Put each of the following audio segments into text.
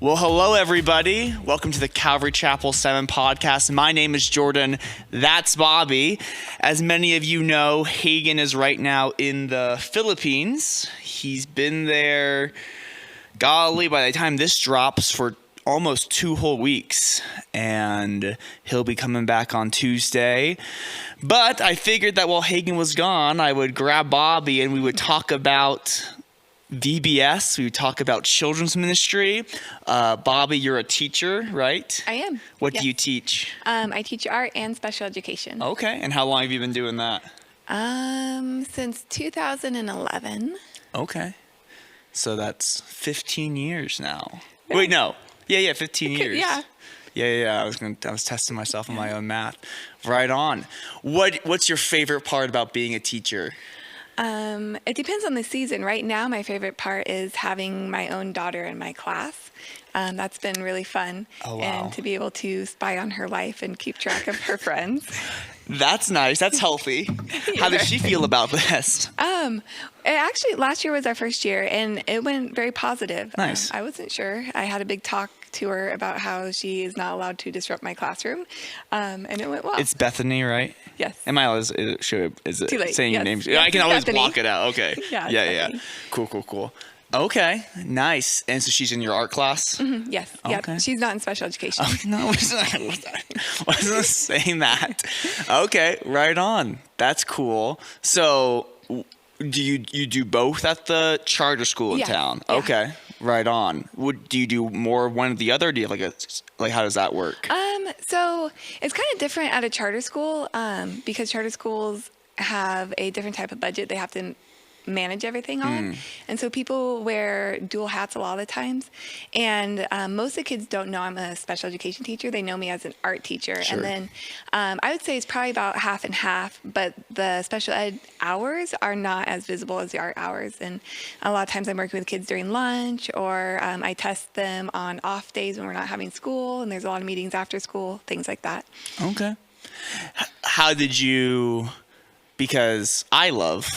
Well, hello, everybody. Welcome to the Calvary Chapel Salmon podcast. My name is Jordan. That's Bobby. As many of you know, Hagen is right now in the Philippines. He's been there, golly, by the time this drops, for almost 2 whole weeks. And he'll be coming back on Tuesday. But I figured that while Hagen was gone, I would grab Bobby and we would talk about VBS. We would talk about children's ministry. Bobby, you're a teacher, right? I am. What Yes. do you teach? I teach art and special education. Okay. And how long have you been doing that? Since 2011. Okay. So that's 15 years now. Wait, no. Yeah, 15 years. Yeah. Yeah. I was testing myself on my own math. Right on. What's your favorite part about being a teacher? It depends on the season. Right now, my favorite part is having my own daughter in my class. That's been really fun. Oh, wow. And to be able to spy on her life and keep track of her friends. That's nice. That's healthy. How does she feel about this? Actually, last year was our first year, and it went very positive. Nice. I wasn't sure. I had a big talk to her about how she is not allowed to disrupt my classroom, and it went well. It's Bethany, right? Yes. Am I allowed? Is it Too late. saying Yes. names? Yes, I can always Bethany. block it out. Okay. Yeah, it's Yeah. Bethany. Cool. Okay. Nice. And so she's in your art class? Yes. Okay. Yep. She's not in special education. Oh, no, wasn't saying that. Okay. Right on. That's cool. So do you do both at the charter school in Yeah, town? yeah. Okay. Right on. Do you do more one or the other? Or do you have how does that work? So it's kind of different at a charter school because charter schools have a different type of budget they have to manage everything on. And so people wear dual hats a lot of the times. And most of the kids don't know I'm a special education teacher. They know me as an art teacher. Sure. And then I would say it's probably about half and half, but the special ed hours are not as visible as the art hours. And a lot of times I'm working with kids during lunch, or I test them on off days when we're not having school, and there's a lot of meetings after school, things like that. Okay. How did you, because I love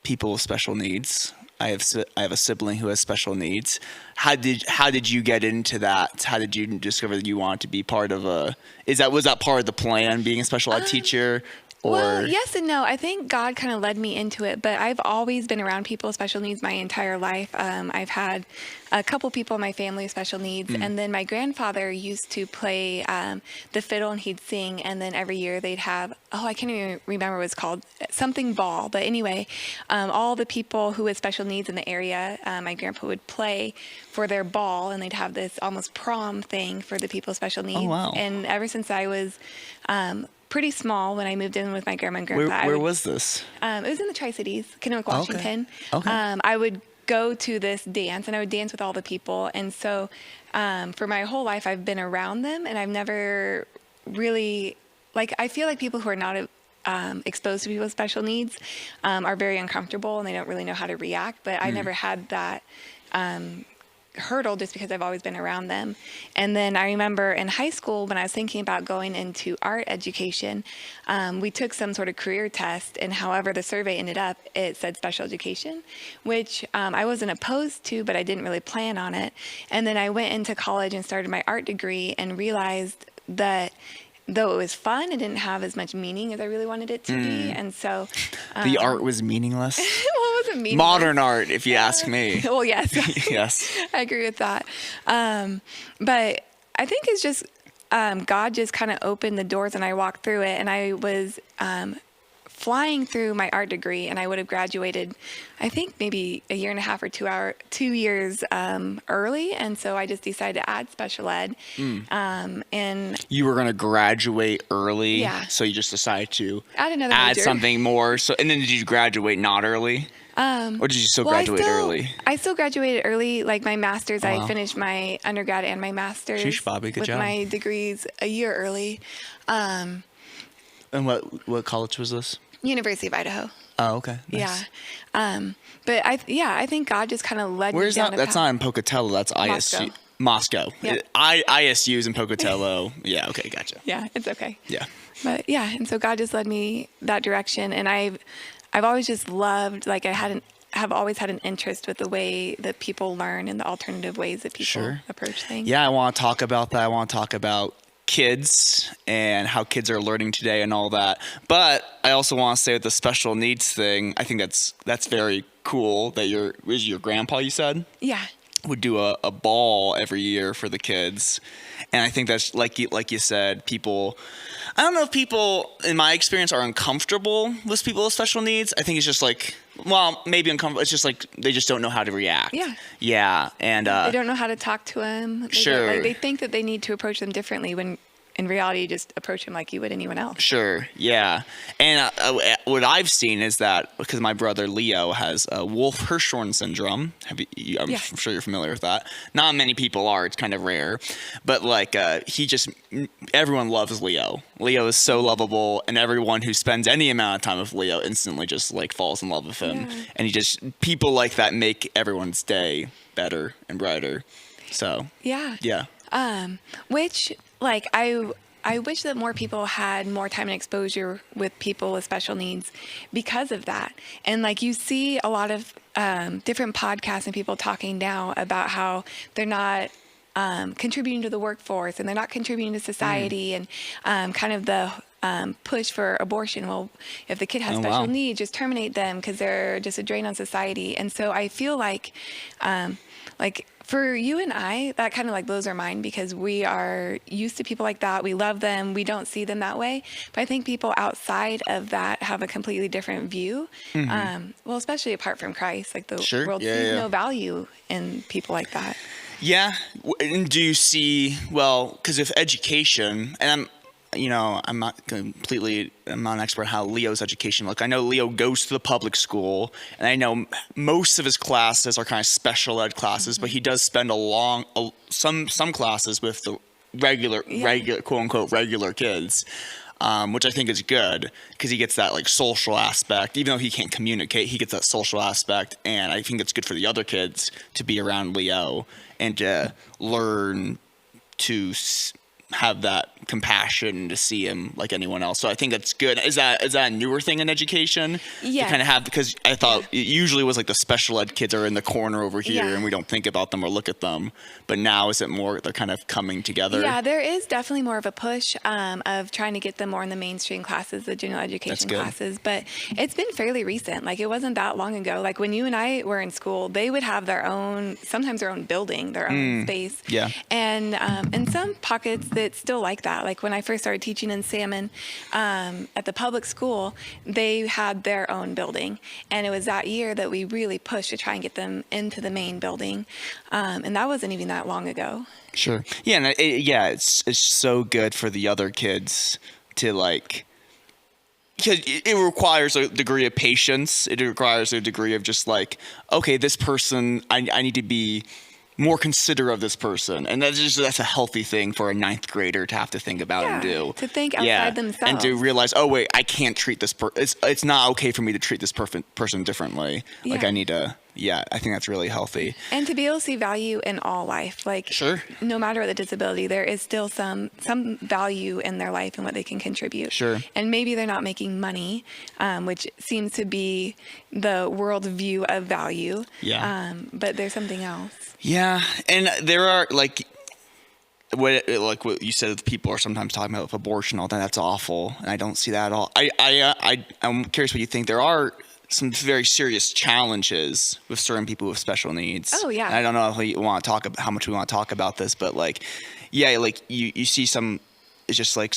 people with special needs. I have a sibling who has special needs. How did you get into that? How did you discover that you wanted to be part of was that part of the plan, being a special ed teacher? Or Well, yes and no. I think God kind of led me into it, but I've always been around people with special needs my entire life. I've had a couple people in my family with special needs, and then my grandfather used to play the fiddle, and he'd sing, and then every year they'd have, I can't even remember what it's called, something ball. But anyway, all the people who had special needs in the area, my grandpa would play for their ball, and they'd have this almost prom thing for the people with special needs. Oh, wow. And ever since I was pretty small, when I moved in with my grandma and grandpa. where was this? It was in the Tri-Cities, Kennewick, Washington. Okay. I would go to this dance, and I would dance with all the people. And so for my whole life, I've been around them, and I've never really, I feel like people who are not exposed to people with special needs are very uncomfortable, and they don't really know how to react. But I never had that hurdle just because I've always been around them. And then I remember in high school when I was thinking about going into art education, we took some sort of career test, and however the survey ended up, it said special education, which I wasn't opposed to, but I didn't really plan on it. And then I went into college and started my art degree and realized that though it was fun, it didn't have as much meaning as I really wanted it to be. And so The art was meaningless. well, it wasn't meaningless. Modern art, if you ask me. Well, yes. Yes. I agree with that. But I think it's just God just kind of opened the doors, and I walked through it, and I was flying through my art degree, and I would have graduated, I think maybe a year and a half or 2 years early. And so I just decided to add special ed. And You were going to graduate early. Yeah. So you just decided to add another add major. something more. So, and then did you graduate not early? Or did you still graduate early? I still graduated early. Like my master's, Wow. I finished my undergrad and my master's Sheesh, Bobby, good with job. my degrees a year early. And what college was this? University of Idaho. Oh, okay. Nice. Yeah. But I think God just kind of led Where's me down that? a That's path. not in Pocatello. That's ISU. Moscow. Yep. ISU's in Pocatello. Yeah. Okay. Gotcha. Yeah, it's okay. Yeah. But yeah, and so God just led me that direction, and I've always just loved, like I had have always had an interest with the way that people learn and the alternative ways that people approach things. Yeah, I want to talk about that. I want to talk about kids and how kids are learning today and all that. But I also want to say with the special needs thing, I think that's very cool that your grandpa, you said? Yeah. Would do a ball every year for the kids. And I think that's like you said, I don't know if people in my experience are uncomfortable with people with special needs. I think it's just like, well, maybe uncomfortable. It's just like they just don't know how to react. Yeah. And they don't know how to talk to them. They think that they need to approach them differently when in reality, you just approach them like you would anyone else. Sure, yeah. And what I've seen is that because my brother Leo has Wolf-Hirschhorn syndrome. I'm sure you're familiar with that. Not many people are. It's kind of rare. But like everyone loves Leo. Leo is so lovable, and everyone who spends any amount of time with Leo instantly just like falls in love with him. Yeah. And people like that make everyone's day better and brighter. So yeah. Which, like, I wish that more people had more time and exposure with people with special needs because of that. And like you see a lot of different podcasts and people talking now about how they're not contributing to the workforce and they're not contributing to society and kind of the push for abortion. Well, if the kid has special needs, just terminate them because they're just a drain on society. And so I feel like for you and I, that kind of like blows our mind because we are used to people like that. We love them. We don't see them that way. But I think people outside of that have a completely different view. Mm-hmm. Well, especially apart from Christ, like the world sees no value in people like that. Yeah. And do you see, because if education, and I'm not an expert on how Leo's education look. I know Leo goes to the public school, and I know most of his classes are kind of special ed classes, but he does spend some classes with the regular quote unquote regular kids, which I think is good because he gets that like social aspect. Even though he can't communicate, he gets that social aspect, and I think it's good for the other kids to be around Leo and to learn to have that compassion to see him like anyone else. So I think that's good. Is that a newer thing in education? Yeah. To kind of have, because I thought it usually was like the special ed kids are in the corner over here and we don't think about them or look at them. But now is it more they're kind of coming together? Yeah, there is definitely more of a push of trying to get them more in the mainstream classes, the general education classes. But it's been fairly recent. Like it wasn't that long ago. Like when you and I were in school, they would have sometimes their own building, their own space. Yeah. And in some pockets it's still like that. Like when I first started teaching in Salmon at the public school, they had their own building. And it was that year that we really pushed to try and get them into the main building. And that wasn't even that long ago. Sure. Yeah. And it's so good for the other kids to like, because it requires a degree of patience. It requires a degree of just like, okay, this person, I need to be more considerate of this person, and that's a healthy thing for a ninth grader to have to think about and do. To think outside themselves, and to realize, oh wait, I can't treat this person. It's not okay for me to treat this person differently. Like I need to. Yeah, I think that's really healthy. And to be able to see value in all life, like no matter what the disability, there is still some value in their life and what they can contribute. Sure. And maybe they're not making money, which seems to be the world's view of value. Yeah. But there's something else. Yeah. And there are like what you said, people are sometimes talking about abortion, all that. That's awful, and I don't see that at all. I'm curious what you think. There are some very serious challenges with certain people with special needs. Oh yeah. And I don't know if we want to talk about how much we want to talk about this, but like, yeah, like you see some. It's just like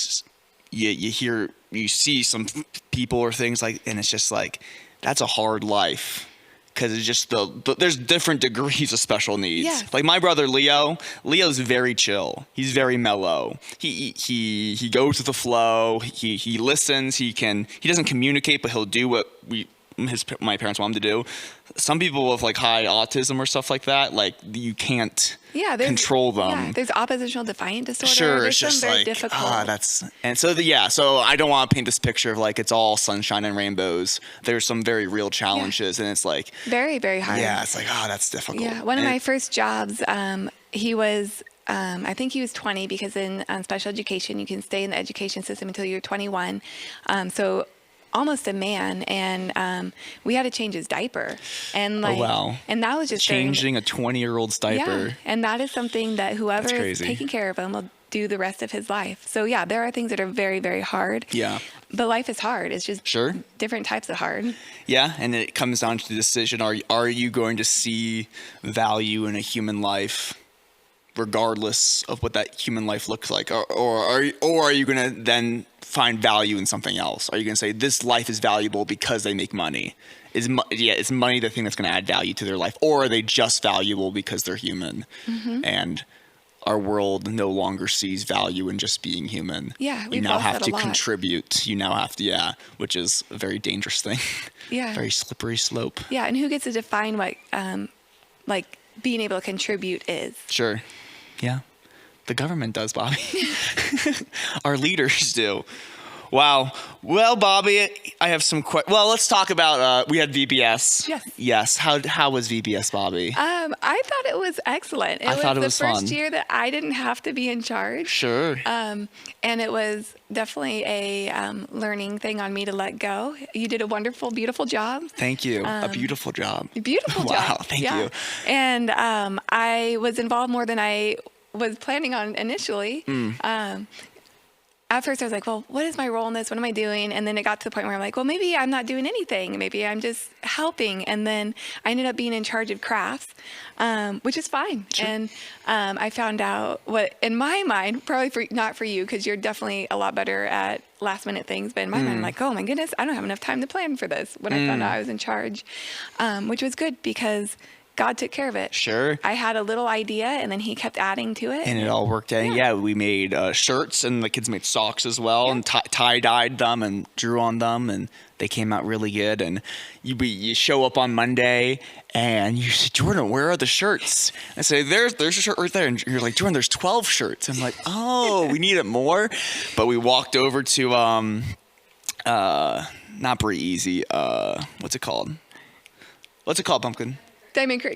you see some people or things like, and it's just like that's a hard life. Because it's just there's different degrees of special needs. Yes. Like my brother Leo's very chill. He's very mellow. He goes with the flow. He listens. He doesn't communicate, but he'll do what my parents want him to do. Some people with like high autism or stuff like that, like you can't control them. Yeah, there's oppositional defiant disorder. Sure, there's it's just very like difficult. So I don't want to paint this picture of like it's all sunshine and rainbows. There's some very real challenges, and it's like very, very hard. Yeah, it's like that's difficult. Yeah, one of my first jobs, he was. I think he was 20 because in special education you can stay in the education system until you're 21. So almost a man, and we had to change his diaper. And like, wow. and that was just Changing a 20-year-old's diaper. Yeah, and that is something that whoever is taking care of him will do the rest of his life. So yeah, there are things that are very, very hard. Yeah. But life is hard. It's just sure. different types of hard. Yeah, and it comes down to the decision: are you going to see value in a human life, regardless of what that human life looks like, or are you going to then find value in something else? Are you going to say this life is valuable because they make money? Is money the thing that's going to add value to their life, or are they just valuable because they're human? Mm-hmm. And our world no longer sees value in just being human. Yeah, you now have to contribute. You now have to, which is a very dangerous thing. Yeah. Very slippery slope. Yeah, and who gets to define what like being able to contribute is? Sure. Yeah. The government does, Bobby. Our leaders do. Wow. Well, Bobbi, I have some questions. Well, let's talk about, we had VBS. Yes. Yes. How was VBS, Bobbi? I thought it was excellent. I thought it was the first fun. year that I didn't have to be in charge. Sure. And it was definitely a learning thing on me to let go. You did a wonderful, beautiful job. Thank you. A beautiful job. Beautiful job. Wow. Thank you. And I was involved more than I was planning on initially. At first I was like, well, what is my role in this? What am I doing? And then it got to the point where I'm like, well, maybe I'm not doing anything. Maybe I'm just helping. And then I ended up being in charge of crafts, which is fine. Sure. And I found out what, in my mind, probably not for you, because you're definitely a lot better at last minute things. But in my mind, I'm like, oh my goodness, I don't have enough time to plan for this when I found out I was in charge, which was good because God took care of it. Sure. I had a little idea, and then he kept adding to it. And it all worked out. Yeah, we made shirts, and the kids made socks as well, and tie-dyed them and drew on them, and they came out really good. And you show up on Monday, and you say, Jordan, where are the shirts? I say, there's a shirt right there. And you're like, Jordan, there's 12 shirts. I'm like, oh, we need it more. But we walked over to, not Bree Easy. What's it called? Pumpkin?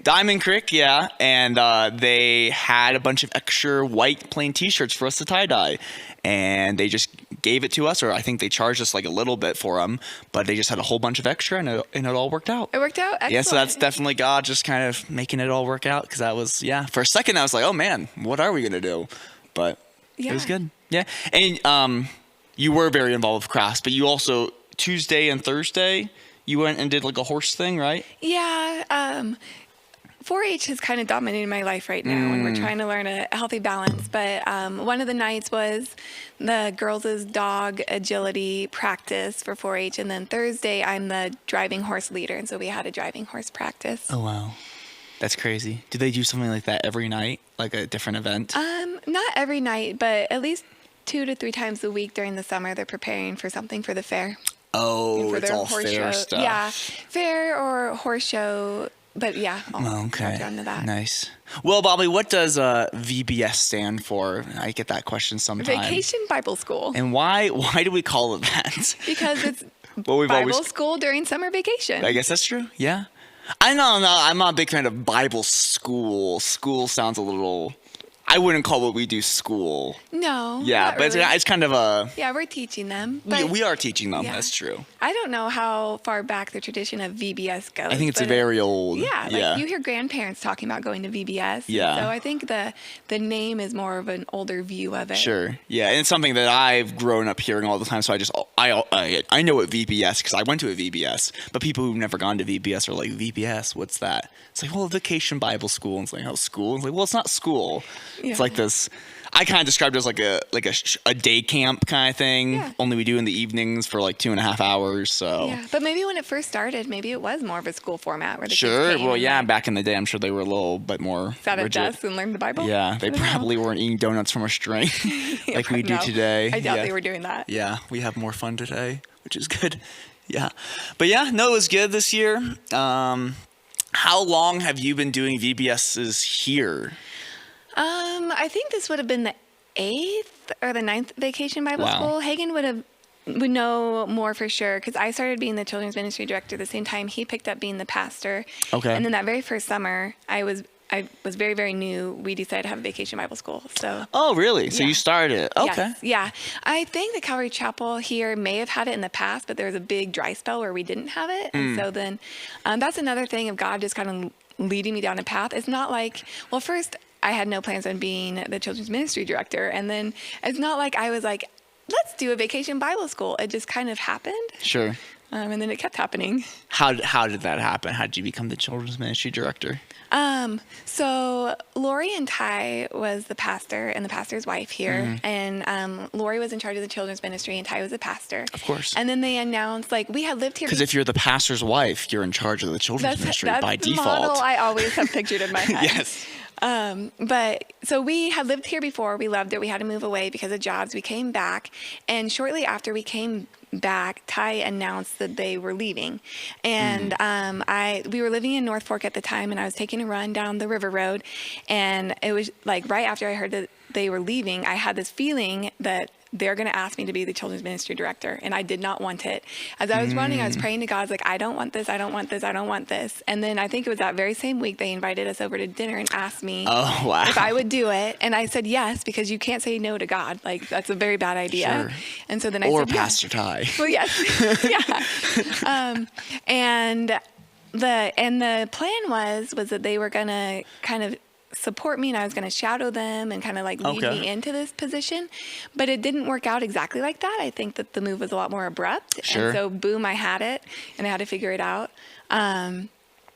Diamond Creek, yeah. And they had a bunch of extra white plain t-shirts for us to tie-dye. And they just gave it to us, or I think they charged us like a little bit for them, but they just had a whole bunch of extra, and it all worked out. It worked out? Excellent. Yeah, so that's definitely God just kind of making it all work out, because that was, for a second I was like, oh man, what are we going to do? But it was good. Yeah. And you were very involved with crafts, but you also, Tuesday and Thursday, you went and did like a horse thing, right? Yeah. 4-H has kind of dominated my life right now, and we're trying to learn a healthy balance. But one of the nights was the girls' dog agility practice for 4-H, and then Thursday I'm the driving horse leader, and so we had a driving horse practice. Oh wow, that's crazy. Do they do something like that every night, like a different event? Not every night, but at least 2 to 3 times a week during the summer. They're preparing for something for the fair. Oh, it's all fair stuff. Yeah, fair or horse show. But yeah, I'll get onto that. Nice. Well, Bobbi, what does VBS stand for? I get that question sometimes. Vacation Bible School. And why do we call it that? Because it's Bible school during summer vacation. I guess that's true. Yeah. I know. I'm not a big fan of Bible school. School sounds a little... I wouldn't call what we do school. No. Yeah, but really. It's kind of a... Yeah, we're teaching them. We are teaching them. Yeah. That's true. I don't know how far back the tradition of VBS goes. I think it's very old. Yeah, you hear grandparents talking about going to VBS. Yeah. So I think the name is more of an older view of it. Sure. Yeah, and it's something that I've grown up hearing all the time. So I know what VBS, because I went to a VBS. But people who've never gone to VBS are like, VBS, what's that? It's like, well, Vacation Bible School. And it's like, oh, school? It's like, well, it's not school. Yeah. It's like this. I kind of described it as like a day camp kind of thing. Yeah. Only we do in the evenings for like 2.5 hours. So yeah, but maybe when it first started, maybe it was more of a school format where the sure. kids came Well, yeah, back in the day, I'm sure they were a little bit more sat at rigid. desks and learned the Bible. Yeah, they probably weren't eating donuts from a string like we do today. I doubt they were doing that. Yeah, we have more fun today, which is good. Yeah, but yeah, no, it was good this year. How long have you been doing VBSs here? I think this would have been the 8th or the 9th Vacation Bible School. Hagen would know more for sure, because I started being the children's ministry director the same time he picked up being the pastor. Okay. And then that very first summer, I was I was very, very new, we decided to have a vacation Bible school. So. Oh, really? So you started it. Okay. Yes, yeah. I think the Calvary Chapel here may have had it in the past, but there was a big dry spell where we didn't have it. And so then that's another thing of God just kind of leading me down a path. It's not like, well, first I had no plans on being the children's ministry director. And then it's not like I was like, let's do a vacation Bible school. It just kind of happened. Sure. And then it kept happening. How did that happen? How did you become the children's ministry director? So Lori and Ty was the pastor and the pastor's wife here. And Lori was in charge of the children's ministry and Ty was the pastor. Of course. And then they announced, like, we had lived here. Because if you're the pastor's wife, you're in charge of the children's ministry by That's the default. model I always have pictured in my head. Yes. But so we had lived here before. We loved it. We had to move away because of jobs. We came back. And shortly after we came back, Ty announced that they were leaving. And we were living in North Fork at the time, and I was taking a run down the river road. And it was like right after I heard that they were leaving, I had this feeling that they're going to ask me to be the children's ministry director. And I did not want it. As I was running, I was praying to God, I was like, I don't want this. I don't want this. I don't want this. And then I think it was that very same week they invited us over to dinner and asked me if I would do it. And I said yes, because you can't say no to God. Like, that's a very bad idea. Sure. And so then I said, Pastor Ty. Well, yes. Yeah. And the plan was that they were going to kind of support me and I was going to shadow them and kind of like lead me into this position. But it didn't work out exactly like that. I think that the move was a lot more abrupt. Sure. And so boom, I had it and I had to figure it out.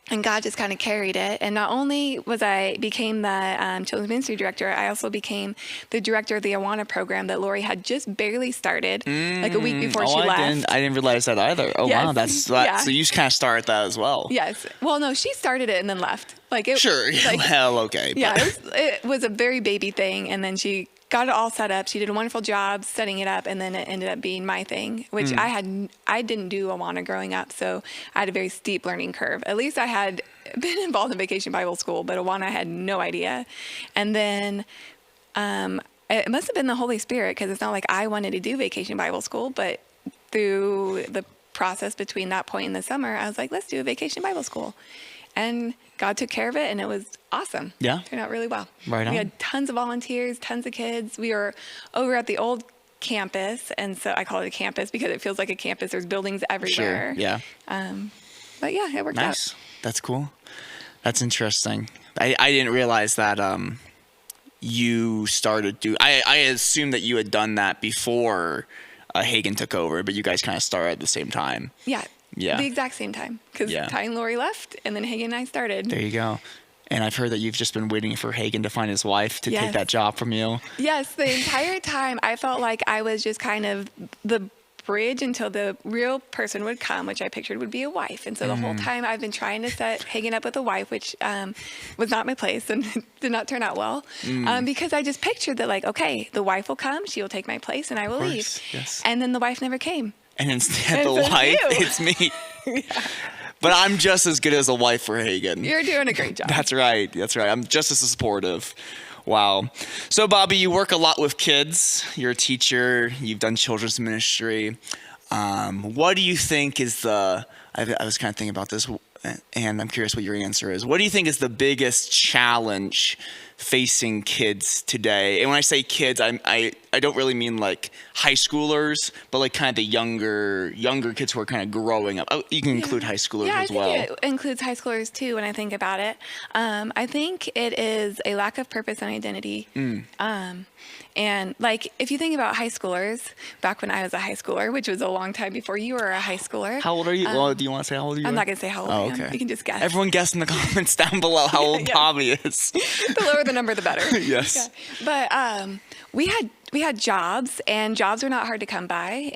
And God just kind of carried it. And not only became the children's ministry director, I also became the director of the Awana program that Lori had just barely started, like a week before she left. I didn't realize that either. Oh, Yes. wow. That's So you just kind of started that as well. Yes. Well, no, she started it and then left. Like it. Sure. Like, Well, okay. Yeah, it was a very baby thing, and then she got it all set up. She did a wonderful job setting it up, and then it ended up being my thing, which I didn't do Awana growing up, so I had a very steep learning curve. At least I had been involved in Vacation Bible School, but Awana I had no idea. And then it must have been the Holy Spirit, because it's not like I wanted to do Vacation Bible School, but through the process between that point in the summer, I was like, let's do a Vacation Bible School. And God took care of it, and it was awesome. Yeah. Turned out really well. Right on. We had tons of volunteers, tons of kids. We were over at the old campus, and so I call it a campus because it feels like a campus. There's buildings everywhere. Sure, yeah. But yeah, it worked out. Nice. That's cool. That's interesting. I didn't realize that you started I assumed that you had done that before Hagen took over, but you guys kind of started at the same time. Yeah. Yeah. The exact same time, because Ty and Lori left, and then Hagen and I started. There you go. And I've heard that you've just been waiting for Hagen to find his wife to take that job from you. Yes, the entire time I felt like I was just kind of the bridge until the real person would come, which I pictured would be a wife. And so the whole time I've been trying to set Hagen up with a wife, which was not my place and did not turn out well, because I just pictured that, like, okay, the wife will come, she will take my place, and I will leave. Yes. And then the wife never came. And instead the wife, it's me. But I'm just as good as a wife for Hagen. You're doing a great job. That's right. I'm just as supportive. Wow. So, Bobbi, you work a lot with kids. You're a teacher. You've done children's ministry. What do you think is I was kind of thinking about this, and I'm curious what your answer is. What do you think is the biggest challenge facing kids today? And when I say kids, I don't really mean like high schoolers, but like kind of the younger kids who are kind of growing up. Oh, you can include high schoolers as well. Yeah, I think it includes high schoolers too when I think about it. I think it is a lack of purpose and identity. And like, if you think about high schoolers, back when I was a high schooler, which was a long time before you were a high schooler. How old are you? Well, do you want to say how old you are? I'm not going to say how old I am. Okay. You can just guess. Everyone guess in the comments down below how old Bobbi is. The lower the number, the better. Yes. Yeah. But we had jobs, and jobs were not hard to come by.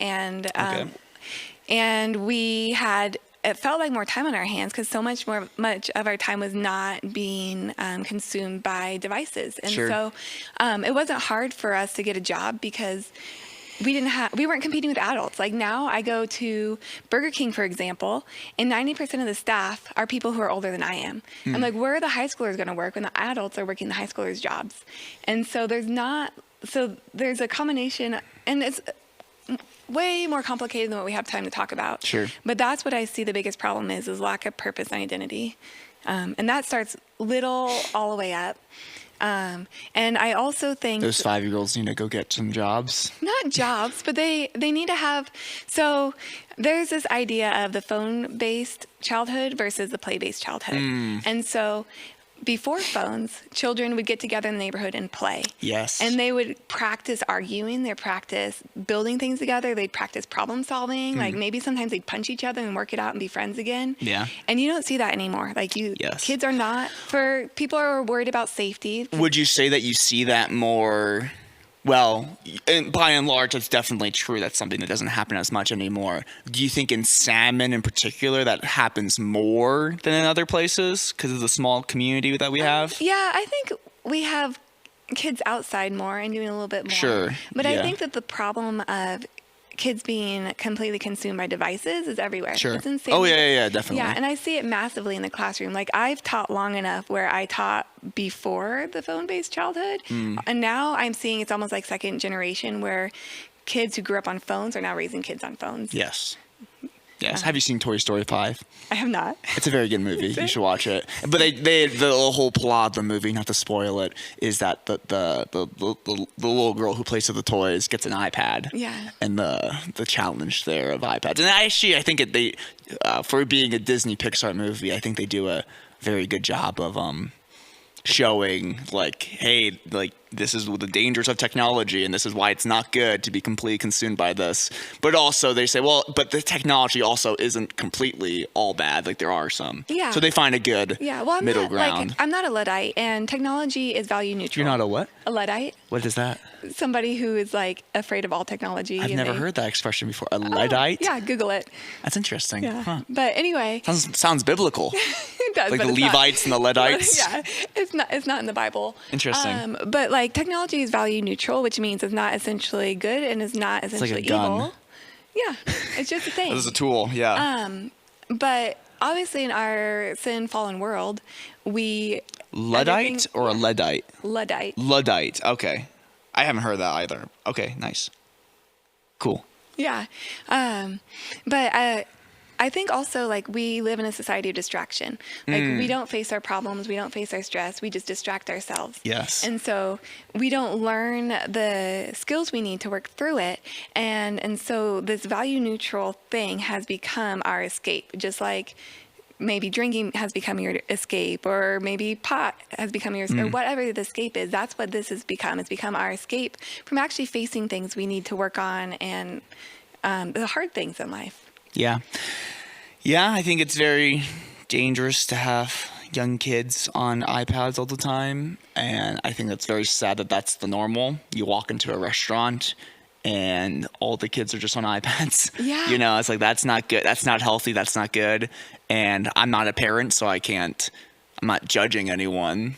And we had, it felt like more time on our hands because so much of our time was not being consumed by devices. And so it wasn't hard for us to get a job because we weren't competing with adults. Like now I go to Burger King, for example, and 90% of the staff are people who are older than I am. I'm like, where are the high schoolers going to work when the adults are working the high schoolers' jobs? And so there's a combination, and it's way more complicated than what we have time to talk about. Sure. But that's what I see the biggest problem is lack of purpose and identity. And that starts little all the way up. And I also think Those 5-year-olds need to go get some jobs. not jobs, but they need to have. So there's this idea of the phone-based childhood versus the play-based childhood. And so before phones, children would get together in the neighborhood and play. Yes. And they would practice arguing. They'd practice building things together. They'd practice problem solving. Like maybe sometimes they'd punch each other and work it out and be friends again. Yeah. And you don't see that anymore. Like kids are not, people are worried about safety. Would you say that you see that more? Well, by and large, that's definitely true. That's something that doesn't happen as much anymore. Do you think in Salmon in particular that happens more than in other places because of the small community that we have? Yeah, I think we have kids outside more and doing a little bit more. Sure. But yeah. I think that the problem of kids being completely consumed by devices is everywhere. Sure. It's insane. Oh, yeah, definitely. Yeah, and I see it massively in the classroom. Like, I've taught long enough where I taught before the phone-based childhood, and now I'm seeing it's almost like second generation where kids who grew up on phones are now raising kids on phones. Yes. Have you seen Toy Story 5? I have not. It's a very good movie. You should watch it. But the whole plot of the movie, not to spoil it, is that the little girl who plays with the toys gets an iPad. Yeah. And the challenge there of iPads. And actually, I think they for being a Disney Pixar movie, I think they do a very good job of showing like, hey, like this is the dangers of technology and this is why it's not good to be completely consumed by this. But also they say, well, but the technology also isn't completely all bad. Like there are some. Yeah. So they find a good middle ground. I'm not a Luddite, and technology is value neutral. You're not a what? A Luddite. What is that? Somebody who is like afraid of all technology. I've never heard that expression before. A Luddite? Yeah, Google it. That's interesting. Yeah. Huh. But anyway. Sounds biblical. It does, like but the it's not. Levites and the Luddites. Yeah, it's not in the Bible. Interesting. But like technology is value neutral, which means it's not essentially good and is not essentially it's like a gun. evil. Yeah, it's just a thing. It's a tool. Yeah. But obviously in our sin fallen world, we Luddite or a Luddite? Luddite. Luddite. Okay. I haven't heard that either. Okay, nice. Cool. Yeah. But I think also like we live in a society of distraction. Like we don't face our problems, we don't face our stress, we just distract ourselves. Yes. And so we don't learn the skills we need to work through it. And so this value neutral thing has become our escape, just like maybe drinking has become your escape, or maybe pot has become your or whatever the escape is. That's what this has become. It's become our escape from actually facing things we need to work on and the hard things in life. Yeah. Yeah, I think it's very dangerous to have young kids on iPads all the time. And I think that's very sad that that's the normal. You walk into a restaurant and all the kids are just on iPads. Yeah. You know, it's like, that's not good. That's not healthy. That's not good. And I'm not a parent, so I'm not judging anyone.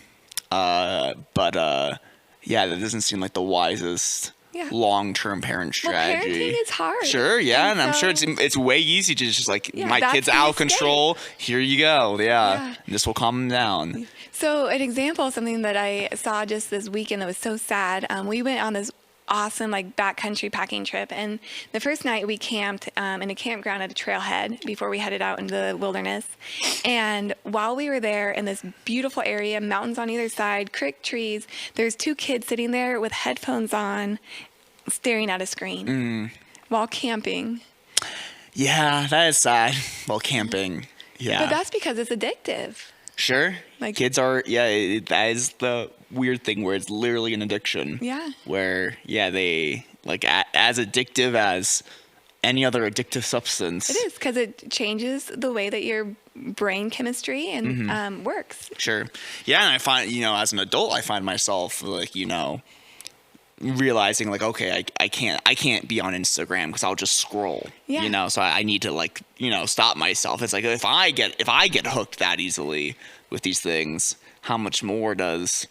Yeah, that doesn't seem like the wisest long-term parent strategy. Well, parenting is hard. Sure, yeah, and I'm sure it's way easy to just like, my kid's the out of escape. Control. Here you go. Yeah. This will calm them down. So an example of something that I saw just this weekend that was so sad. We went on this awesome like backcountry packing trip, and the first night we camped in a campground at a trailhead before we headed out into the wilderness. And while we were there in this beautiful area, mountains on either side, crick trees, there's 2 kids sitting there with headphones on staring at a screen while camping. Yeah, that is sad. While camping. Yeah. But that's because it's addictive. Sure. Like, kids are, that is the weird thing where it's literally an addiction. Yeah. Where, they, like, as addictive as any other addictive substance. It is, because it changes the way that your brain chemistry and works. Sure. Yeah, and I find, as an adult, I find myself, like, realizing like, okay, I can't be on Instagram because I'll just scroll. Yeah. So I need to like, stop myself. It's like if I get hooked that easily with these things, how much more does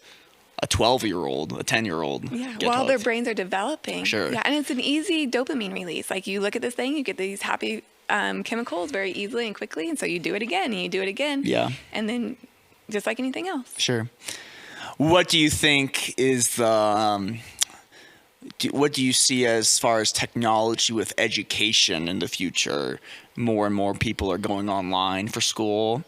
a 12-year-old, a 10-year-old get while hooked? their brains are developing. Sure. Yeah, and it's an easy dopamine release. Like you look at this thing, you get these happy chemicals very easily and quickly, and so you do it again and you do it again. Yeah. And then just like anything else. Sure. What do you think is the what do you see as far as technology with education in the future more and more people are going online for school.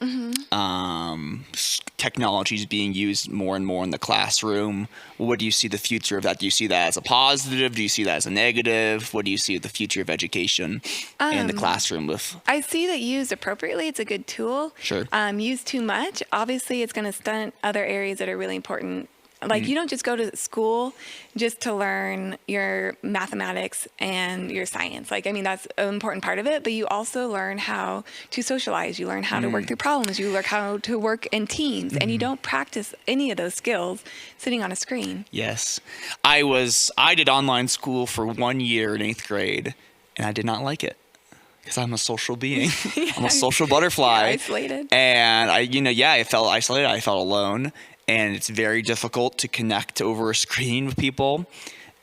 Technology is being used more and more in the classroom. What do you see the future of that? Do you see that as a positive? Do you see that as a negative? What do you see the future of education in the classroom with? I see that used appropriately, it's a good tool. Sure. Used too much, obviously, it's going to stunt other areas that are really important. Like, you don't just go to school just to learn your mathematics and your science. Like, I mean, that's an important part of it, but you also learn how to socialize. You learn how to work through problems. You learn how to work in teams, and you don't practice any of those skills sitting on a screen. Yes. I did online school for 1 year in 8th grade, and I did not like it. Because I'm a social being. I'm a social butterfly. You're isolated. And I felt isolated. I felt alone. And it's very difficult to connect over a screen with people.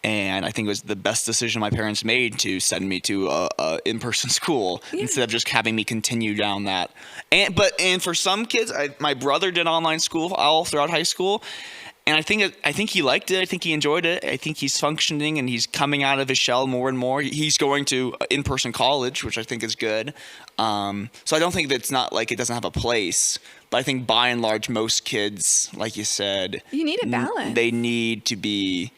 And I think it was the best decision my parents made to send me to a in-person school instead of just having me continue down that. And for some kids, my brother did online school all throughout high school. And I think he liked it. I think he enjoyed it. I think he's functioning and he's coming out of his shell more and more. He's going to in-person college, which I think is good. So I don't think that it's not like it doesn't have a place. But I think by and large, most kids, like you said, You need a balance. They need to be,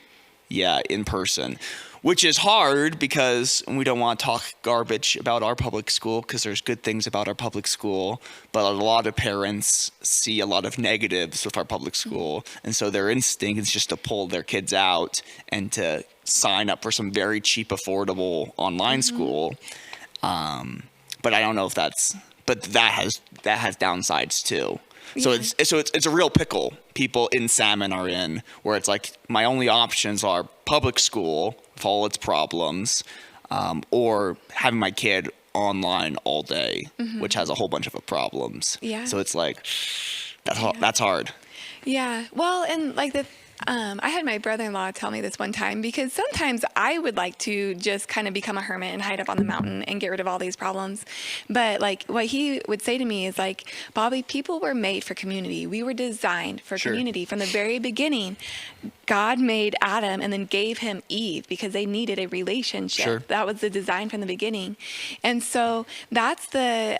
in person, which is hard because we don't want to talk garbage about our public school because there's good things about our public school. But a lot of parents see a lot of negatives with our public school. And so their instinct is just to pull their kids out and to sign up for some very cheap, affordable online school. But I don't know if but that has downsides too. So it's a real pickle people in Salmon are in, where it's like my only options are public school with all its problems, or having my kid online all day, which has a whole bunch of problems. Yeah. So it's like that's hard. Yeah. Well, and like I had my brother-in-law tell me this one time, because sometimes I would like to just kind of become a hermit and hide up on the mountain and get rid of all these problems. But like what he would say to me is like, Bobbi, people were made for community. We were designed for community from the very beginning. God made Adam and then gave him Eve because they needed a relationship. Sure. That was the design from the beginning. And so that's the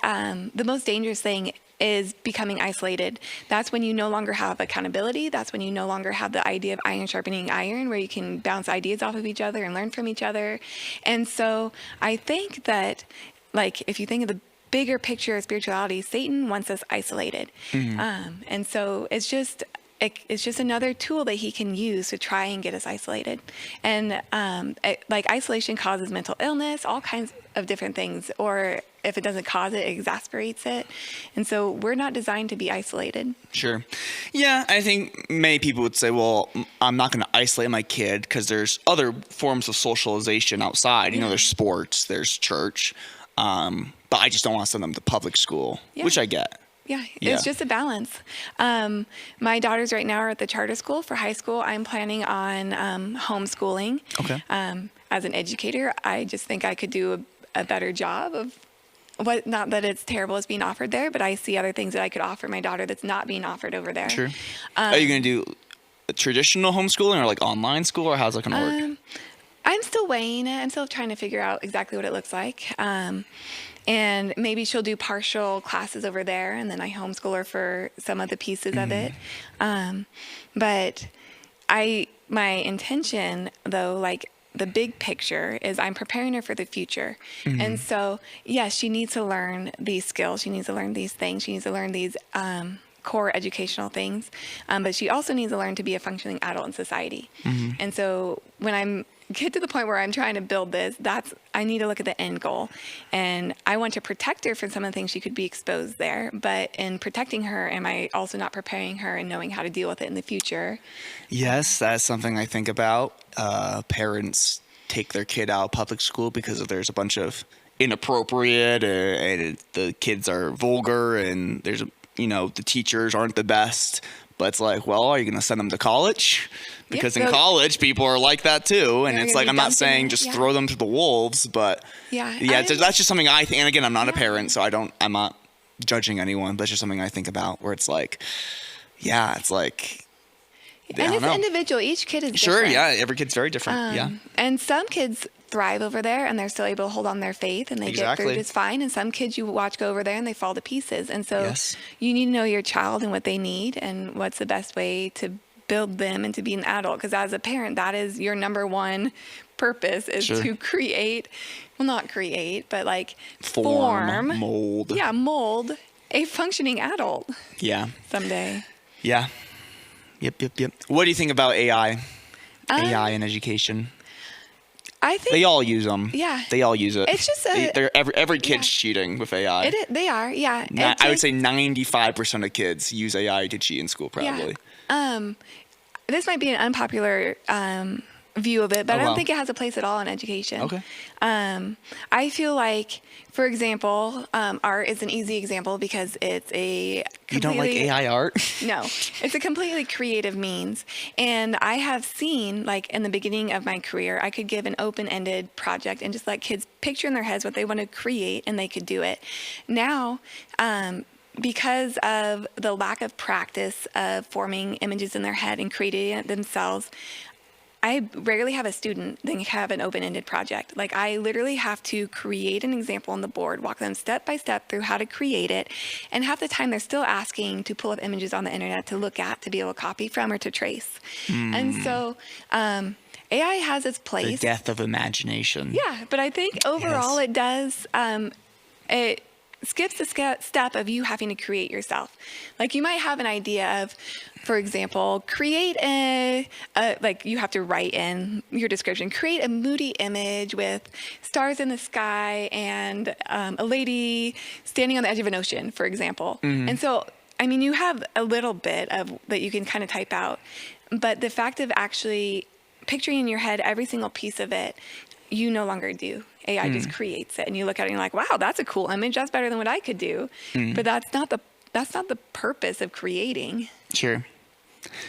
most dangerous thing, is becoming isolated. That's when you no longer have accountability. That's when you no longer have the idea of iron sharpening iron, where you can bounce ideas off of each other and learn from each other. And so I think that, like, if you think of the bigger picture of spirituality, Satan wants us isolated. And so it's just another tool that he can use to try and get us isolated. And like isolation causes mental illness, all kinds of different things, or if it doesn't cause it, it exasperates it. And so we're not designed to be isolated. Sure. Yeah, I think many people would say, well, I'm not going to isolate my kid because there's other forms of socialization outside. You know, there's sports, there's church, but I just don't want to send them to public school, which I get. Yeah, it's just a balance. My daughters right now are at the charter school for high school. I'm planning on homeschooling. Okay. As an educator, I just think I could do a better job of not that it's terrible as being offered there, but I see other things that I could offer my daughter that's not being offered over there. Sure. Are you going to do a traditional homeschooling or like online school, or how's it going to work? I'm still weighing it. I'm still trying to figure out exactly what it looks like. And maybe she'll do partial classes over there, and then I homeschool her for some of the pieces of it. But my intention, though, like the big picture, is I'm preparing her for the future. And so, yes, she needs to learn these skills. She needs to learn these things. She needs to learn these core educational things. But she also needs to learn to be a functioning adult in society. And so when I'm get to the point where I'm trying to build this, I need to look at the end goal. And I want to protect her from some of the things she could be exposed there. But in protecting her, am I also not preparing her and knowing how to deal with it in the future? Yes, that's something I think about. Parents take their kid out of public school because there's a bunch of inappropriate and the kids are vulgar, and there's the teachers aren't the best. But it's like, well, are you going to send them to college? Because in college, people are like that too. And it's like, I'm not saying just throw them to the wolves, but that's just something I think. And again, I'm not a parent, so I'm not judging anyone, but it's just something I think about, where it's like, it's like, and it's individual. Each kid is different. Sure, every kid's very different. And some kids thrive over there and they're still able to hold on their faith and they get through just fine. And some kids you watch go over there and they fall to pieces. And so you need to know your child and what they need and what's the best way to build them into being an adult. Because as a parent, that is your number one purpose is to create, well, not create, but like form, mold. Yeah, mold a functioning adult. Yeah. Someday. Yeah. Yep. What do you think about AI? AI in education? I think they all use them. Yeah. They all use it. It's just every kid's cheating with AI. They are, yeah. I would say 95% of kids use AI to cheat in school, probably. Yeah. This might be an unpopular view of it, but I don't think it has a place at all in education. Okay. I feel like, for example, art is an easy example because it's a You don't like AI art? No, it's a completely creative means. And I have seen, like in the beginning of my career, I could give an open-ended project and just let kids picture in their heads what they want to create and they could do it. Now, because of the lack of practice of forming images in their head and creating it themselves, I rarely have a student that have an open-ended project. Like I literally have to create an example on the board, walk them step by step through how to create it. And half the time they're still asking to pull up images on the internet to look at, to be able to copy from or to trace. And so AI has its place. The death of imagination. Yeah, but I think overall it does, it skips the step of you having to create yourself. Like you might have an idea of, for example, create like you have to write in your description, create a moody image with stars in the sky and a lady standing on the edge of an ocean, for example. And so, I mean, you have a little bit of that you can kind of type out, but the fact of actually picturing in your head every single piece of it, you no longer do. AI just creates it, and you look at it and you're like, wow, that's a cool image. That's better than what I could do. But that's not the purpose of creating. Sure.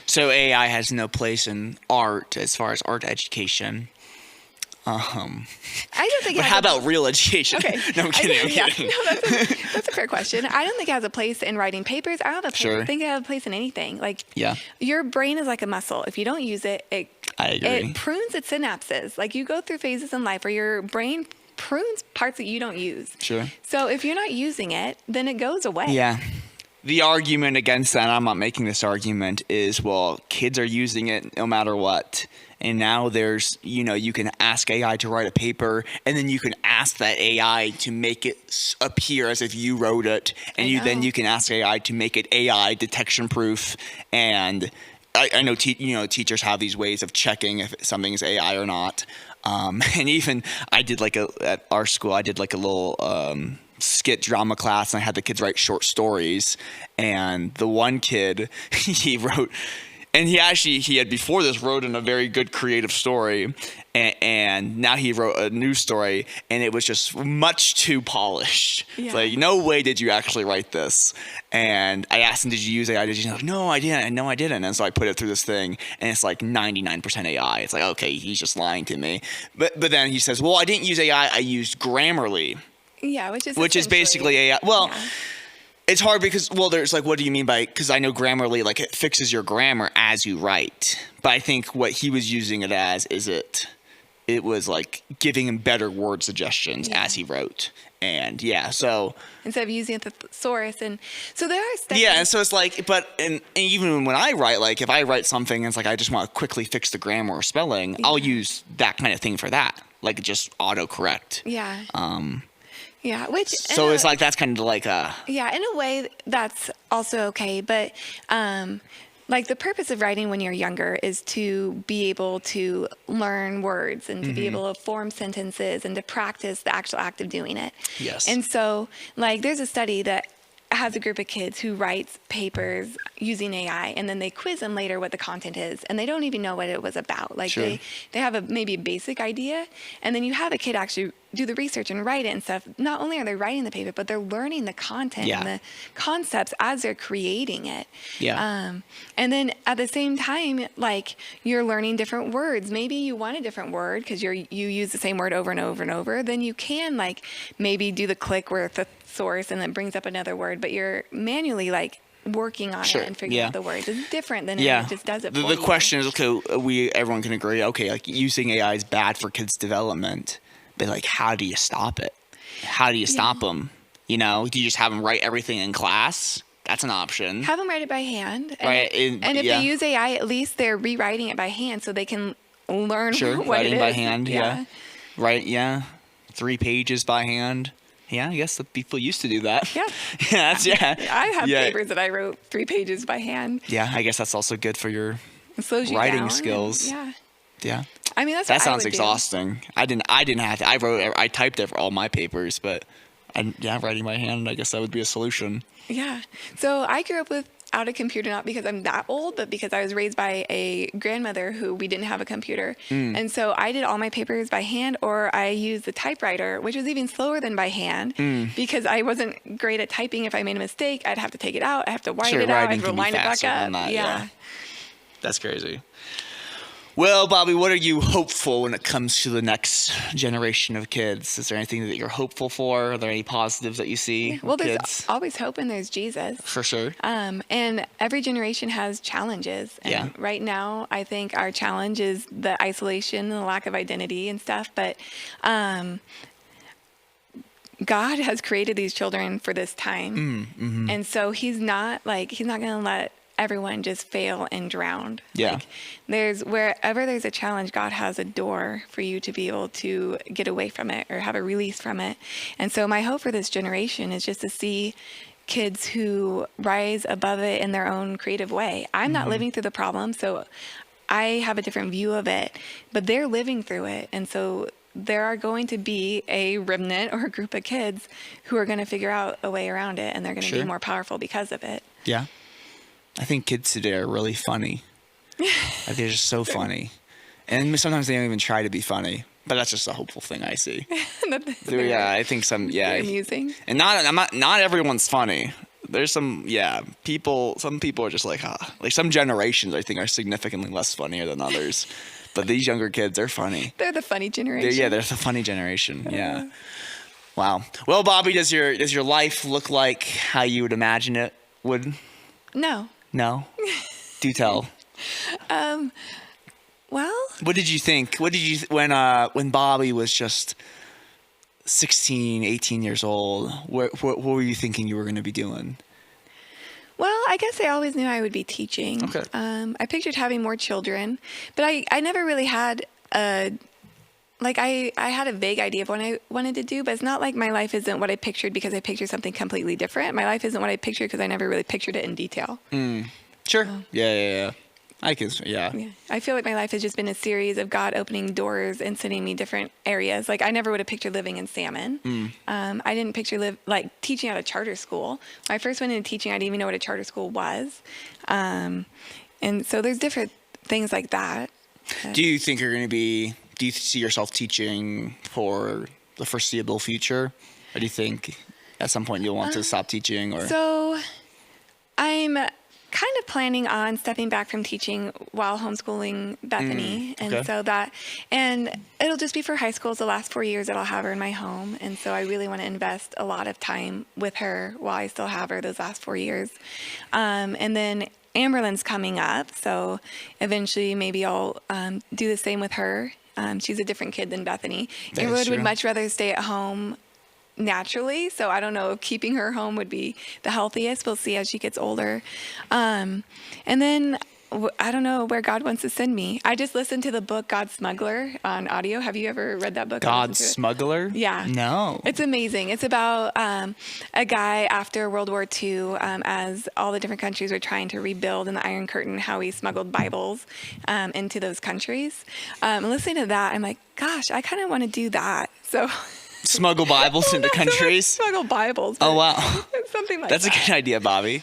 So AI has no place in art as far as art education. I don't think. But how about real education? Okay. No, I'm kidding. No, that's a fair question. I don't think it has a place in writing papers. I don't think it has a place in anything. Like, your brain is like a muscle. If you don't use it, I agree. It prunes its synapses. Like you go through phases in life where your brain prunes parts that you don't use. Sure. So if you're not using it, then it goes away. Yeah. The argument against that, I'm not making this argument, is, well, kids are using it no matter what. And now there's, you can ask AI to write a paper, and then you can ask that AI to make it appear as if you wrote it. And then you can ask AI to make it AI detection proof. And I know, teachers have these ways of checking if something is AI or not. And even at our school, I did like a little skit drama class, and I had the kids write short stories. And the one kid, he wrote, and he had before this wrote in a very good creative story, and now he wrote a new story, and it was just much too polished. Yeah. It's like, no way did you actually write this. And I asked him, did you use AI? Did you know? No, I didn't. No, I didn't. And so I put it through this thing, and it's like 99% AI. It's like, okay, he's just lying to me. But then he says, well, I didn't use AI. I used Grammarly. Yeah, which is basically AI. Well, it's hard because, there's like, what do you mean by, because I know Grammarly, like it fixes your grammar as you write. But I think what he was using it as is it was like giving him better word suggestions as he wrote. And so instead of using the thesaurus, and so there are steps. Yeah, and so it's like, and even when I write, like if I write something and it's like I just want to quickly fix the grammar or spelling, I'll use that kind of thing for that, like just autocorrect. Yeah. Yeah, it's like that's kind of like a... Yeah, in a way, that's also okay. But like the purpose of writing when you're younger is to be able to learn words and to be able to form sentences and to practice the actual act of doing it. Yes. And so, like, there's a study that has a group of kids who writes papers using AI, and then they quiz them later what the content is, and they don't even know what it was about. Like they have maybe a basic idea, and then you have a kid actually do the research and write it and stuff. Not only are they writing the paper, but they're learning the content and the concepts as they're creating it. Yeah. And then at the same time, like you're learning different words. Maybe you want a different word because you use the same word over and over and over. Then you can like maybe do the click where the source and then brings up another word, but you're manually like working on it and figuring out the words. It's different than it just does it for you. The question is, okay, everyone can agree, okay, like using AI is bad for kids' development. But like, how do you stop it? How do you stop them? You know, do you just have them write everything in class? That's an option. Have them write it by hand. Right. And if they use AI, at least they're rewriting it by hand so they can learn what writing it is. by hand. Yeah. Right. Yeah. 3 pages by hand. Yeah, I guess the people used to do that. Yeah. I have papers that I wrote 3 pages by hand. Yeah, I guess that's also good for your writing skills. Yeah. I mean, that sounds exhausting. I didn't have to. I typed it for all my papers, but writing by hand, I guess that would be a solution. Yeah. So I grew up without a computer, not because I'm that old, but because I was raised by a grandmother who we didn't have a computer. And so I did all my papers by hand, or I used the typewriter, which was even slower than by hand because I wasn't great at typing. If I made a mistake, I'd have to take it out. I have to white it out. I have to line it back up. Yeah. That's crazy. Well, Bobbi, what are you hopeful when it comes to the next generation of kids? Is there anything that you're hopeful for? Are there any positives that you see? Well, there's always hope, and there's Jesus. For sure. And every generation has challenges. And right now, I think our challenge is the isolation and the lack of identity and stuff. But God has created these children for this time. And so he's not going to let everyone just fail and drown. Yeah. Wherever there's a challenge, God has a door for you to be able to get away from it or have a release from it. And so my hope for this generation is just to see kids who rise above it in their own creative way. I'm not living through the problem, so I have a different view of it, but they're living through it. And so there are going to be a remnant or a group of kids who are going to figure out a way around it, and they're going to be more powerful because of it. Yeah. I think kids today are really funny. They're just so funny. And sometimes they don't even try to be funny. But that's just a hopeful thing I see. I think they're amusing. And not everyone's funny. There's some people are just like some generations I think are significantly less funnier than others. But these younger kids, they're funny. They're the funny generation. They're the funny generation. Yeah. Wow. Well, Bobbi, does your life look like how you would imagine it would? No. No? Do tell. Well. What did you think? When Bobbi was just 16, 18 years old, what were you thinking you were going to be doing? Well, I guess I always knew I would be teaching. Okay. I pictured having more children, but I never really had I had a vague idea of what I wanted to do, but it's not like my life isn't what I pictured because I pictured something completely different. My life isn't what I pictured because I never really pictured it in detail. Sure. Yeah. I can, yeah. I feel like my life has just been a series of God opening doors and sending me different areas. Like I never would have pictured living in Salmon. I didn't picture teaching at a charter school. When I first went into teaching, I didn't even know what a charter school was. And so there's different things like that. Do you think you're going to be... Do you see yourself teaching for the foreseeable future? Or do you think at some point you'll want to stop teaching? Or So I'm kind of planning on stepping back from teaching while homeschooling Bethany. And it'll just be for high school. It's the last 4 years that I'll have her in my home. And so I really want to invest a lot of time with her while I still have her those last 4 years. And then Amberlin's coming up. So eventually maybe I'll do the same with her. She's a different kid than Bethany. Amberlin would much rather stay at home naturally. So I don't know if keeping her home would be the healthiest. We'll see as she gets older. And then I don't know where God wants to send me. I just listened to the book God Smuggler on audio. Have you ever read that book? God Smuggler? Yeah. No. It's amazing. It's about a guy after World War II, as all the different countries were trying to rebuild in the Iron Curtain, how he smuggled Bibles into those countries. Listening to that, I'm like, gosh, I kind of want to do that. So smuggle Bibles into countries? Smuggle Bibles. Oh, wow. Something like That's that. a good idea, Bobbi.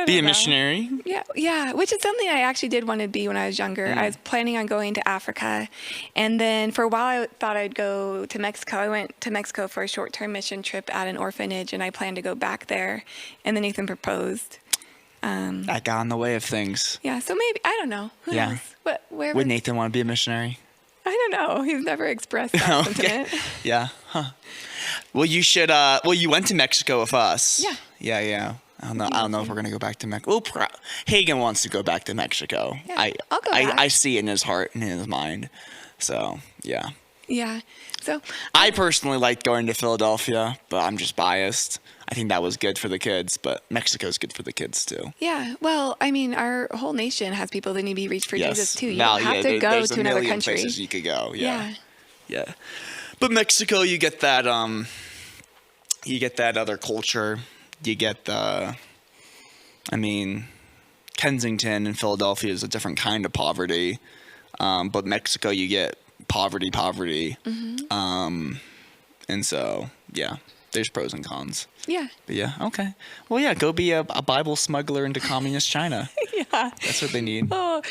Be a missionary. Yeah, which is something I actually did want to be when I was younger. I was planning on going to Africa. And then for a while, I thought I'd go to Mexico. I went to Mexico for a short-term mission trip at an orphanage, and I planned to go back there. And then Nathan proposed. That got in the way of things. Yeah, so maybe, I don't know. Who knows? Where would Nathan want to be a missionary? I don't know. He's never expressed that sentiment. Yeah. Huh. Well, you should. You went to Mexico with us. Yeah. I don't know if we're gonna go back to Mexico. Well, Hagen wants to go back to Mexico. Yeah, I'll go back. I see it in his heart and in his mind. So yeah. Yeah. So I personally liked going to Philadelphia, but I'm just biased. I think that was good for the kids, but Mexico's good for the kids too. yeah, well, I mean, our whole nation has people that need to be reached for Jesus too. You Now, don't have yeah, to go there's to a another million country. places you could go. Yeah. Yeah. But Mexico, you get that other culture. You get Kensington and Philadelphia is a different kind of poverty. But Mexico, you get poverty. Mm-hmm. And so, yeah, there's pros and cons. Yeah. But yeah, okay. Well, yeah, go be a Bible smuggler into communist China. Yeah. That's what they need. Oh,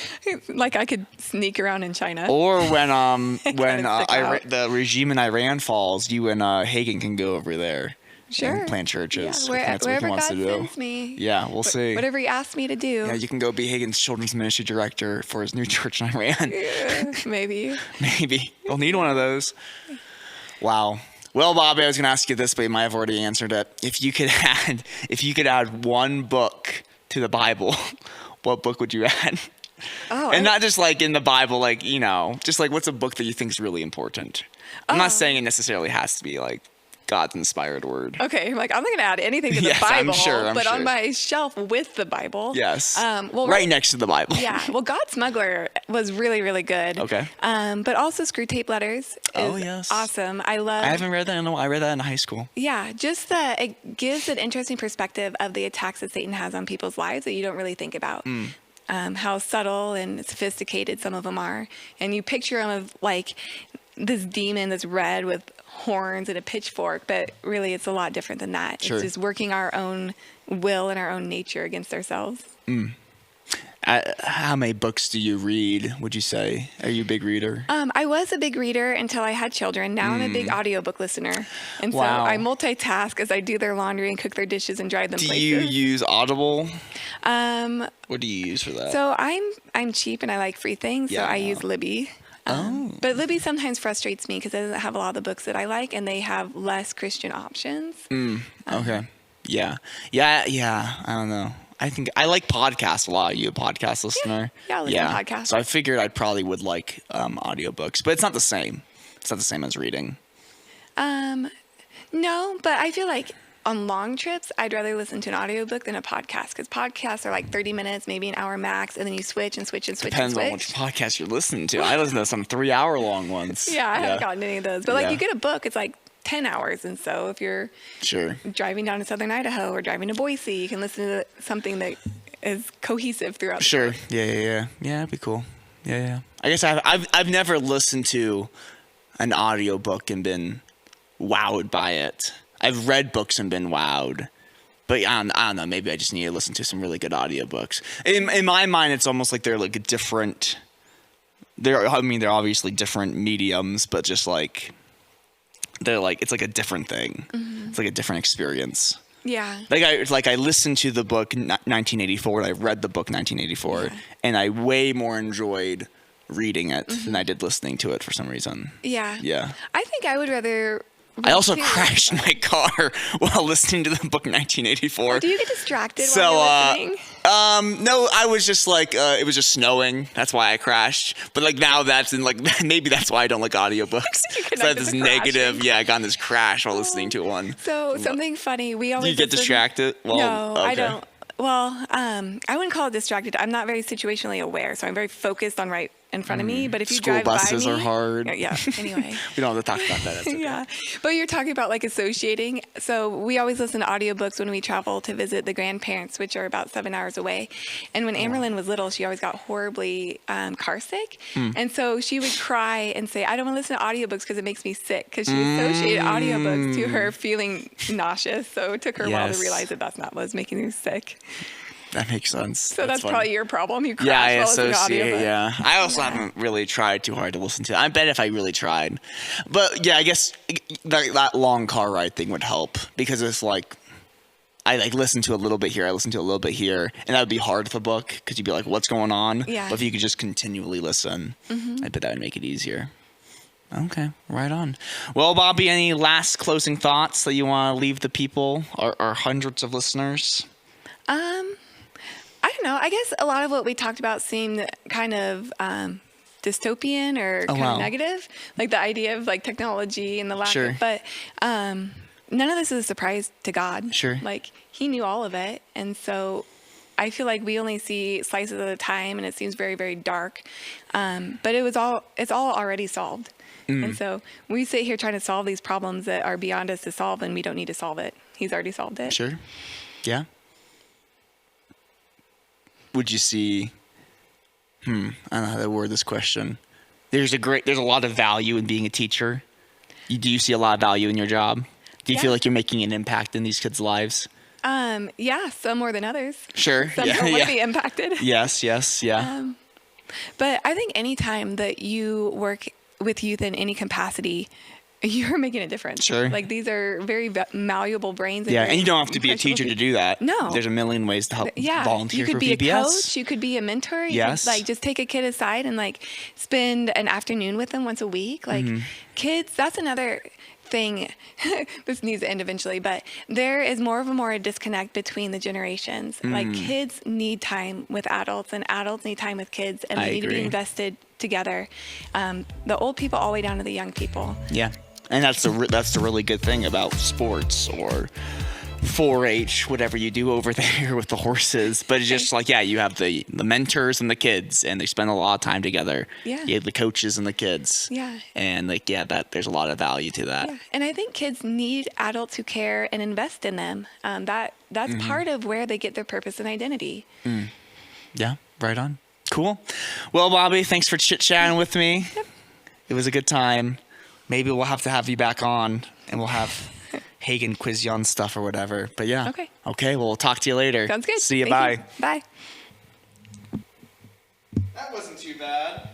like I could sneak around in China. Or when out. the regime in Iran falls, you and Hagen can go over there. Sure. And plant churches. Yeah, if that's what wherever he wants God to do. sends me. Yeah, we'll see. Whatever he asked me to do. Yeah, you can go be Hagen's children's ministry director for his new church in Iran. Yeah, maybe. Maybe. We'll need one of those. Wow. Well, Bobbi, I was going to ask you this, but you might have already answered it. If you could add one book to the Bible, what book would you add? Oh, And not just like in the Bible, like, just like what's a book that you think is really important? I'm not saying it necessarily has to be like God's inspired word. Okay, I'm not going to add anything to the Yes, Bible, I'm sure. on my shelf with the Bible. Yes. Well, right next to the Bible. Yeah. Well, God Smuggler was really, really good. Okay. But also Screw Tape Letters is Oh, yes. awesome. I haven't read that. I read that in high school. Yeah, just it gives an interesting perspective of the attacks that Satan has on people's lives that you don't really think about. How subtle and sophisticated some of them are. And you picture them of like this demon that's red with horns and a pitchfork, but really it's a lot different than that. Sure. It's just working our own will and our own nature against ourselves. How many books do you read, would you say? Are you a big reader? I was a big reader until I had children. Now I'm a big audiobook listener. And Wow. so I multitask as I do their laundry and cook their dishes and drive them Do places. you use Audible? What do you use for that? So I'm cheap and I like free things, so Yeah. I use Libby. But Libby sometimes frustrates me because it doesn't have a lot of the books that I like, and they have less Christian options. Okay. Yeah. I don't know. I think I like podcasts a lot. Are you a podcast listener? Yeah, I listen to podcasts. So I figured I probably would like audiobooks, but it's not the same. It's not the same as reading. No, but I feel like on long trips, I'd rather listen to an audiobook than a podcast because podcasts are like 30 minutes, maybe an hour max, and then you switch and switch and switch Depends and switch. on which podcast you're listening to. I listen to some 3-hour long ones. Yeah, I haven't gotten any of those. But like Yeah. you get a book, it's like 10 hours. And so if you're Sure. driving down to Southern Idaho or driving to Boise, you can listen to something that is cohesive throughout the Sure. trip. Yeah. Yeah, it'd be cool. Yeah. I guess I've never listened to an audiobook and been wowed by it. I've read books and been wowed. But I don't know. Maybe I just need to listen to some really good audiobooks. In my mind, it's almost like they're like a different. They're obviously different mediums, but just like it's like a different thing. Mm-hmm. It's like a different experience. Yeah. I listened to the book 1984 and I read the book 1984, and I way more enjoyed reading it than I did listening to it for some reason. Yeah. Yeah. I think I would rather. I also too. crashed my car while listening to the book 1984. Do you get distracted So, while you're listening? No, I was just like, it was just snowing. That's why I crashed. But like now maybe that's why I don't like audiobooks. You So I had connected this to negative, crashing. I got in this crash while listening to one. So something funny. We Do always you get listen- distracted? Well, No, I okay. don't. Well, I wouldn't call it distracted. I'm not very situationally aware, so I'm very focused on right in front of me. But if you School drive buses by me, are hard. Yeah. Anyway. We don't have to talk about that. That's okay. Yeah. But you're talking about like associating. So we always listen to audiobooks when we travel to visit the grandparents, which are about 7 hours away. And when Amerlyn was little, she always got horribly car sick. And so she would cry and say, I don't want to listen to audiobooks because it makes me sick. Because she associated audiobooks to her feeling nauseous. So it took her a while to Yes. realize that that's not what was making her sick. That makes sense. So that's funny. probably your problem. You crash Yeah, I while listening to associate. audiobooks. Yeah, I also haven't really tried too hard to listen to. I bet if I really tried, but yeah, I guess that long car ride thing would help because it's like I like listen to a little bit here, I listen to a little bit here, and that would be hard with a book because you'd be like, "What's going on?" Yeah. But if you could just continually listen, I bet that would make it easier. Okay, right on. Well, Bobbi, any last closing thoughts that you want to leave the people, our hundreds of listeners? I don't know. I guess a lot of what we talked about seemed kind of dystopian or kind of negative, like the idea of like technology and the lack of, but none of this is a surprise to God. Sure. Like he knew all of it. And so I feel like we only see slices at a time and it seems very, very dark. But it's all already solved. And so we sit here trying to solve these problems that are beyond us to solve, and we don't need to solve it. He's already solved it. Sure. Yeah. Would you see, I don't know how to word this question. There's a lot of value in being a teacher. Do you see a lot of value in your job? Do you feel like you're making an impact in these kids' lives? Yeah, some more than others. Sure. Some don't want to be impacted. Yes, yeah. But I think anytime that you work with youth in any capacity, you're making a difference. Sure. Like these are very malleable brains. And you don't have to be a teacher to do that. No. There's a million ways to help volunteer for PBS. You could be a coach. You could be a mentor. You yes. could, like just take a kid aside and like spend an afternoon with them once a week. Like kids, that's another thing. This needs to end eventually, but there is more a disconnect between the generations. Like kids need time with adults and adults need time with kids, and they need to be invested together. The old people all the way down to the young people. Yeah. And that's the really good thing about sports or 4-H, whatever you do over there with the horses. But it's just like, you have the mentors and the kids, and they spend a lot of time together. Yeah. You have the coaches and the kids. Yeah. And there's a lot of value to that. Yeah. And I think kids need adults who care and invest in them. That's part of where they get their purpose and identity. Yeah, right on. Cool. Well, Bobbi, thanks for chit-chatting with me. Yep. It was a good time. Maybe we'll have to have you back on, and we'll have Hagen quiz you on stuff or whatever. But yeah. Okay. Well, we'll talk to you later. Sounds good. See you. Thank you. Bye. That wasn't too bad.